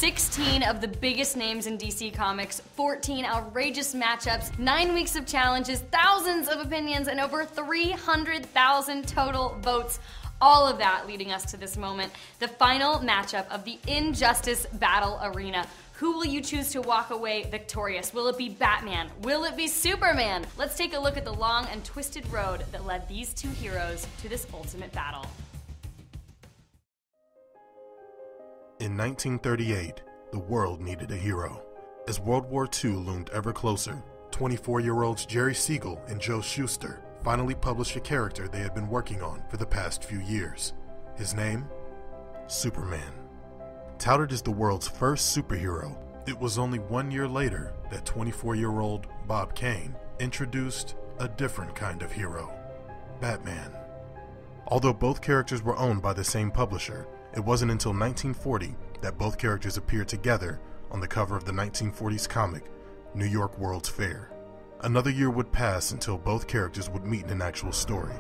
16 of the biggest names in DC Comics, 14 outrageous matchups, 9 weeks of challenges, thousands of opinions, and over 300,000 total votes. All of that leading us to this moment, the final matchup of the Injustice Battle Arena. Who will you choose to walk away victorious? Will it be Batman? Will it be Superman? Let's take a look at the long and twisted road that led these two heroes to this ultimate battle. In 1938, the world needed a hero. As World War II loomed ever closer, 24-year-olds Jerry Siegel and Joe Shuster finally published a character they had been working on for the past few years. His name? Superman. Touted as the world's first superhero, it was only 1 year later that 24-year-old Bob Kane introduced a different kind of hero, Batman. Although both characters were owned by the same publisher, it wasn't until 1940 that both characters appeared together on the cover of the 1940s comic, New York World's Fair. Another year would pass until both characters would meet in an actual story,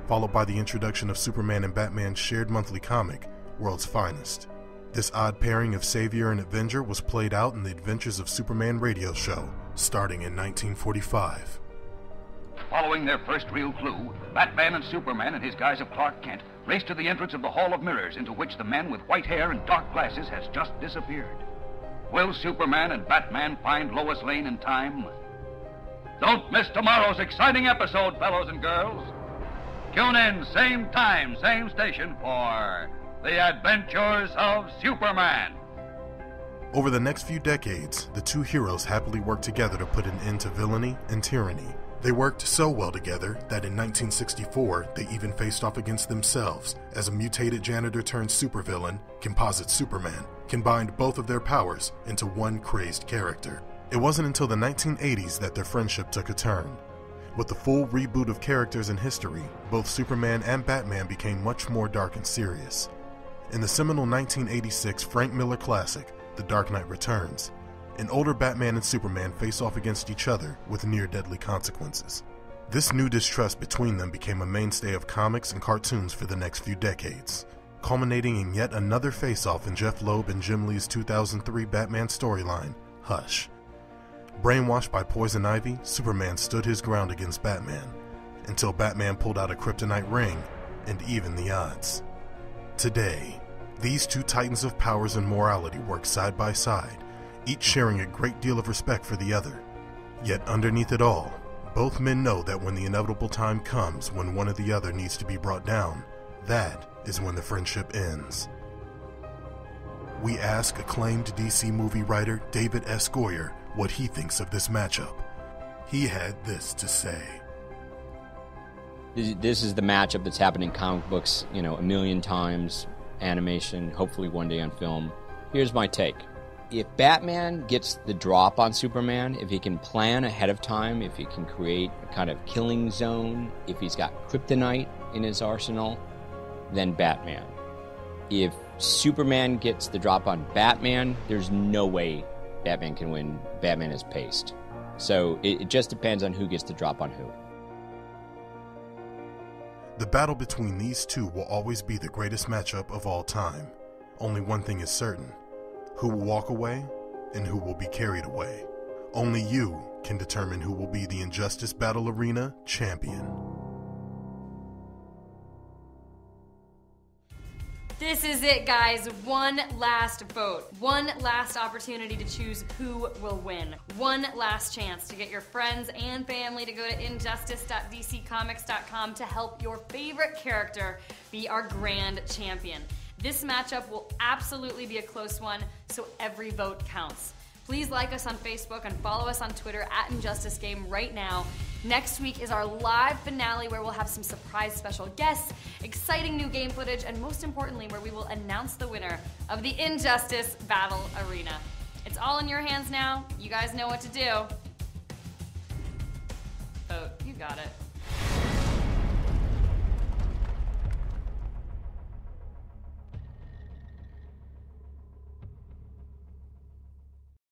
followed by the introduction of Superman and Batman's shared monthly comic, World's Finest. This odd pairing of savior and avenger was played out in the Adventures of Superman radio show, starting in 1945. Following their first real clue, Batman and Superman in his guise of Clark Kent race to the entrance of the Hall of Mirrors, into which the man with white hair and dark glasses has just disappeared. Will Superman and Batman find Lois Lane in time? Don't miss tomorrow's exciting episode, fellows and girls. Tune in, same time, same station for The Adventures of Superman. Over the next few decades, the two heroes happily worked together to put an end to villainy and tyranny. They worked so well together that in 1964, they even faced off against themselves as a mutated janitor turned supervillain, Composite Superman, combined both of their powers into one crazed character. It wasn't until the 1980s that their friendship took a turn. With the full reboot of characters in history, both Superman and Batman became much more dark and serious. In the seminal 1986 Frank Miller classic, The Dark Knight Returns, an older Batman and Superman face off against each other with near-deadly consequences. This new distrust between them became a mainstay of comics and cartoons for the next few decades, culminating in yet another face-off in Jeff Loeb and Jim Lee's 2003 Batman storyline, Hush. Brainwashed by Poison Ivy, Superman stood his ground against Batman, until Batman pulled out a kryptonite ring and evened the odds. Today, these two titans of powers and morality work side by side, each sharing a great deal of respect for the other. Yet underneath it all, both men know that when the inevitable time comes when one or the other needs to be brought down, that is when the friendship ends. We ask acclaimed DC movie writer David S. Goyer what he thinks of this matchup. He had this to say. This is the matchup that's happened in comic books, a million times, animation, hopefully one day on film. Here's my take. If Batman gets the drop on Superman, if he can plan ahead of time, if he can create a kind of killing zone, if he's got kryptonite in his arsenal, then Batman. If Superman gets the drop on Batman, there's no way Batman can win. Batman is paced. So it just depends on who gets the drop on who. The battle between these two will always be the greatest matchup of all time. Only one thing is certain: who will walk away and who will be carried away. Only you can determine who will be the Injustice Battle Arena champion. This is it, guys. One last vote. One last opportunity to choose who will win. One last chance to get your friends and family to go to injustice.dccomics.com to help your favorite character be our grand champion. This matchup will absolutely be a close one, so every vote counts. Please like us on Facebook and follow us on Twitter @InjusticeGame right now. Next week is our live finale where we'll have some surprise special guests, exciting new game footage, and most importantly, where we will announce the winner of the Injustice Battle Arena. It's all in your hands now. You guys know what to do. Vote. You got it.